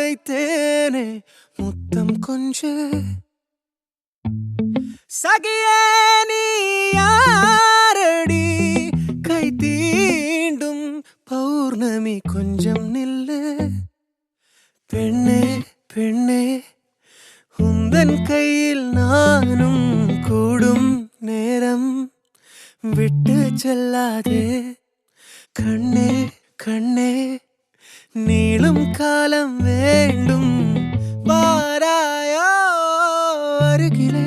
வைத்தேனே முத்தம் கொஞ்சு சகியே நீ யாரடி கை தீண்டும் பௌர்ணமி கொஞ்சம் நில்லு பெண்ணே பெண்ணே உந்தன் கையில் நானும் கூடும் நேரம் விட்டு செல்லாதே கண்ணே கண்ணே நீளும் காலம் வேண்டும் வாராயோ அருகிலே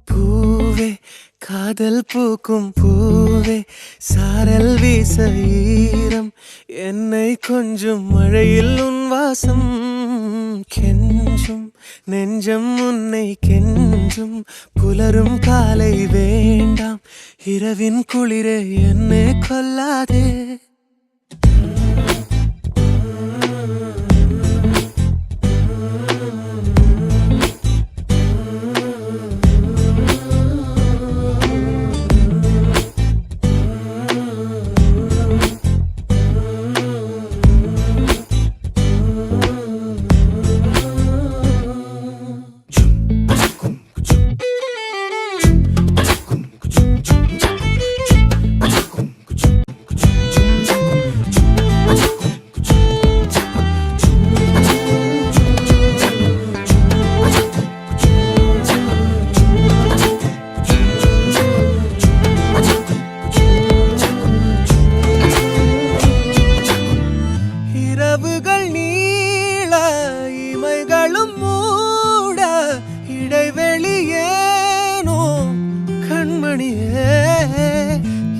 பூவே காதல் பூக்கும் பூவே சாரல் வீச ஈரம் என்னை கொஞ்சம் மழையில் உன் வாசம் கெஞ்சும் நெஞ்சம் உன்னை கெஞ்சும் புலரும் காலை வேண்டாம் இரவின் குளிரே என்னை கொல்லாதே இரவுகள் நீள இமைகளும் மூட இடைவெளியேனோ கண்மணியே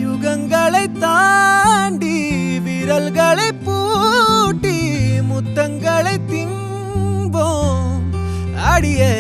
யுகங்களை தாண்டி விரல்களை பூட்டி முத்தங்களை தின்போம் அடியே